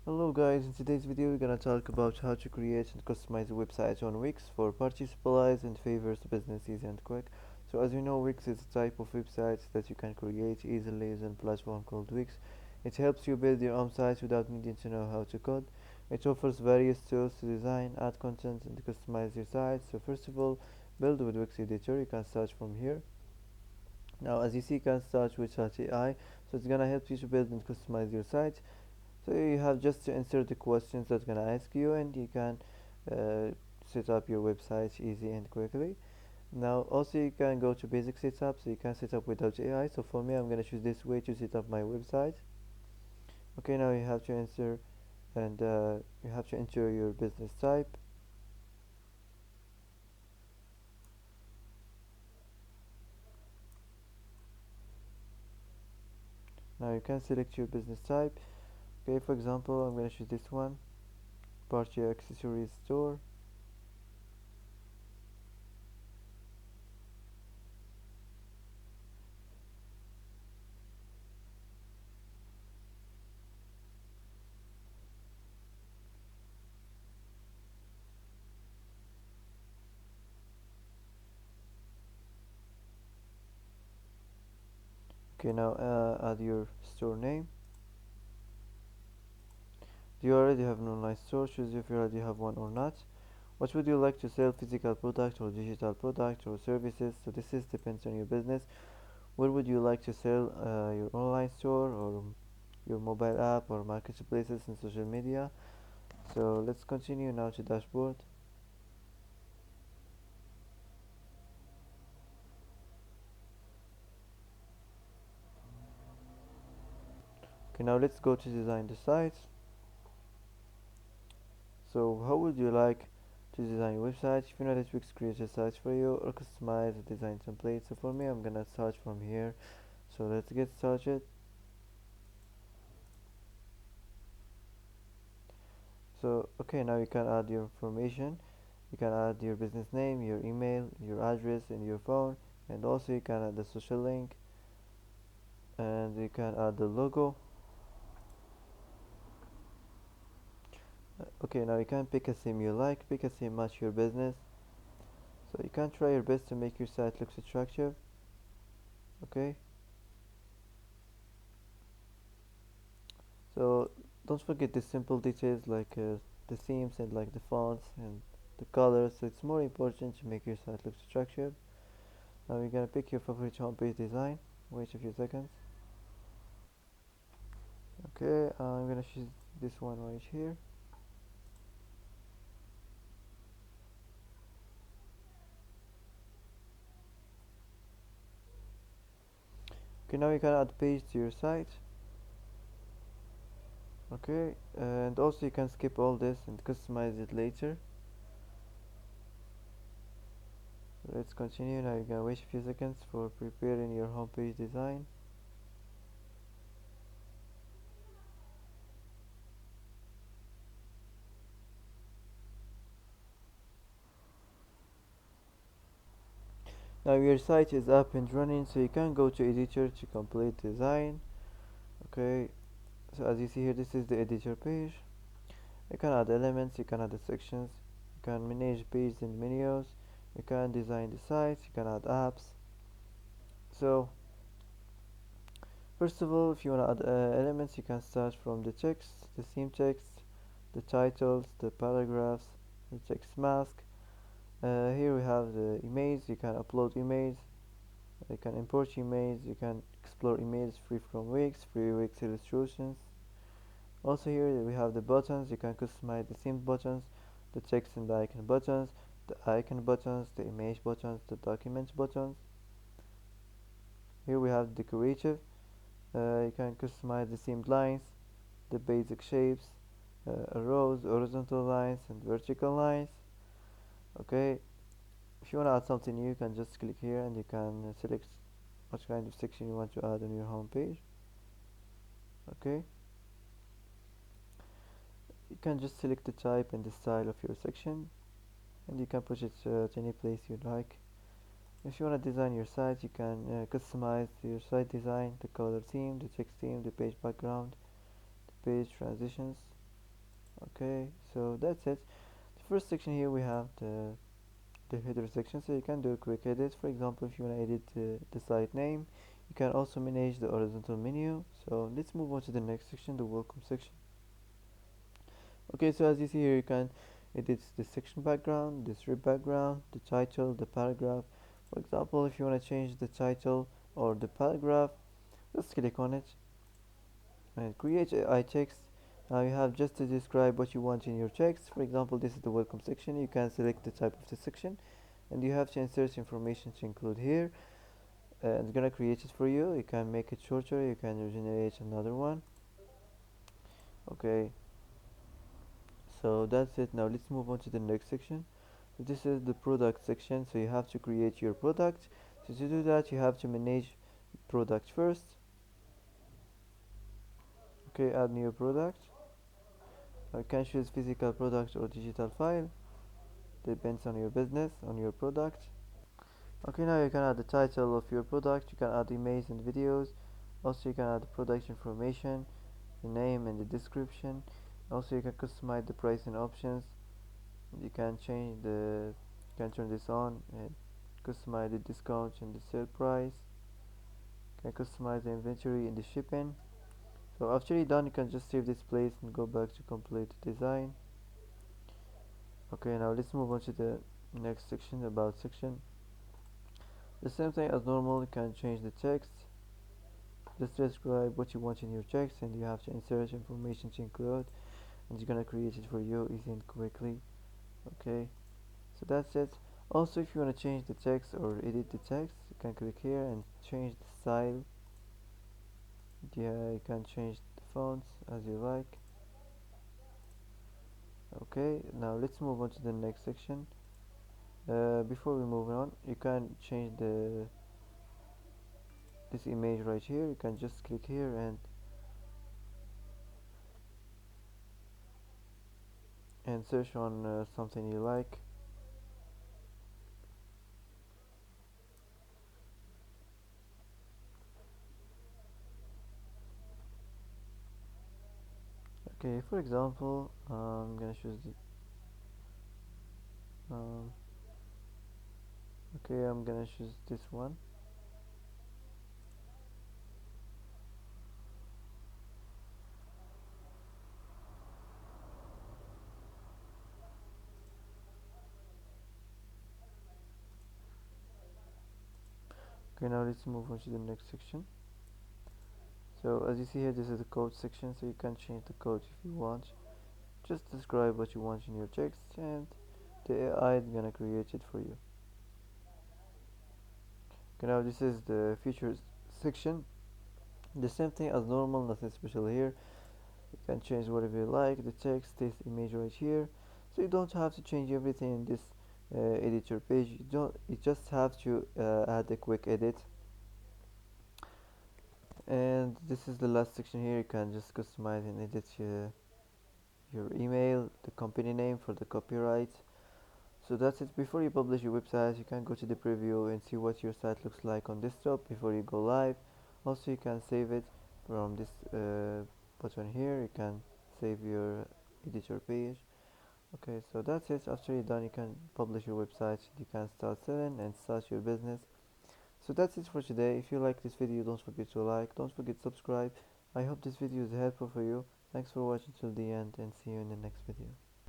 Hello guys, in today's video we're gonna talk about how to create and customize websites on Wix for party supplies and favors business easy and quick. So as you know, Wix is a type of websites that you can create easily using a platform called Wix. It helps you build your own sites without needing to know how to code. It offers various tools to design, add content and customize your site. So first of all, build with Wix editor. You can start from here. Now as you see, you can start with AI, so it's gonna help you to build and customize your site. So you have just to answer the questions that's gonna ask you, and you can uh, set up your website easy and quickly. Now also you can go to basic setup, so you can set up without AI. So for me, I'm gonna choose this way to set up my website. Okay, now you have to answer and you have to enter your business type. Now you can select your business type. Okay, for example, I'm gonna choose this one, party accessories store. Okay, now add your store name. Do you already have an online store? Choose if you already have one or not. What would you like to sell, physical product or digital product or services? So this is depends on your business. Where would you like to sell, your online store or your mobile app or marketplaces and social media? So let's continue now to dashboard. Okay, now let's go to design the site. So how would you like to design your website? If you know that Wix creates a site for you or customize a design template. So for me, I'm gonna start from here. So let's get started. So okay, now you can add your information. You can add your business name, your email, your address and your phone, and also you can add the social link, and you can add the logo. Okay, now you can pick a theme you like, pick a theme match your business. So you can try your best to make your site look attractive. Okay, so don't forget the simple details like the themes and like the fonts and the colors. So it's more important to make your site look attractive. Now you're gonna pick your favorite homepage design. Wait a few seconds. Okay, I'm gonna choose this one right here. Okay, now you can add page to your site. Okay, and also you can skip all this and customize it later. Let's continue. Now you can wait a few seconds for preparing your homepage design. Now your site is up and running, so you can go to editor to complete design. Okay, so as you see here, this is the editor page. You can add elements, you can add the sections, you can manage pages and menus, you can design the site, you can add apps. So first of all, if you want to add elements, you can start from the text, the theme text, the titles, the paragraphs, the text mask. Here we have the image. You can upload image, you can import image, you can explore image free from Wix, free Wix illustrations. Also here we have the buttons. You can customize the theme buttons, the text and the icon buttons, the image buttons, the document buttons. Here we have decorative. You can customize the themed lines, the basic shapes, rows, horizontal lines and vertical lines. Okay, if you want to add something new, you can just click here and you can select what kind of section you want to add on your home page. Okay, you can just select the type and the style of your section, and you can put it at any place you like. If you want to design your site, you can customize your site design, the color theme, the text theme, the page background, the page transitions. Okay, so that's it. The first section here we have the header section, so you can do a quick edit. For example, if you want to edit the site name, you can also manage the horizontal menu. So let's move on to the next section, the welcome section. Okay, so as you see here, you can edit the section background, the strip background, the title, the paragraph. For example, if you want to change the title or the paragraph, just click on it and create a text. Now you have just to describe what you want in your text. For example, this is the welcome section. You can select the type of the section and you have to insert information to include here. It's gonna create it for you. You can make it shorter, you can generate another one. Okay, so that's it. Now let's move on to the next section. So this is the product section, so you have to create your product. So to do that, you have to manage product first. Okay, add new product. You can choose physical product or digital file, depends on your business, on your product. Okay, now you can add the title of your product, you can add images and videos. Also you can add the product information, the name and the description. Also you can customize the pricing options. You can change the, you can turn this on and customize the discount and the sale price. You can customize the inventory and the shipping. So after you're done, you can just save this place and go back to complete the design. Okay, now let's move on to the next section, about section. The same thing as normal, you can change the text. Just describe what you want in your text and you have to insert information to include, and it's gonna create it for you easy and quickly. Okay, so that's it. Also, if you want to change the text or edit the text, you can click here and change the style. Yeah, you can change the fonts as you like. Okay, now let's move on to the next section. Before we move on, you can change the this image right here. You can just click here and search on something you like. Okay, for example, I'm gonna choose um, okay, I'm gonna choose this one. Okay, now let's move on to the next section. So as you see here, this is the code section, so you can change the code if you want. Just describe what you want in your text and the AI is gonna create it for you. Okay, now this is the features section. The same thing as normal, nothing special here. You can change whatever you like, the text, this image right here. So you don't have to change everything in this editor page. You just have to add a quick edit. And this is the last section here. You can just customize and edit your email, the company name for the copyright. So that's it. Before you publish your website, you can go to the preview and see what your site looks like on desktop before you go live. Also, you can save it from this button here. You can save your editor page. Okay, so that's it. After you're done, you can publish your website. You can start selling and start your business. So that's it for today. If you like this video, don't forget to like, don't forget to subscribe. I hope this video is helpful for you. Thanks for watching till the end and see you in the next video.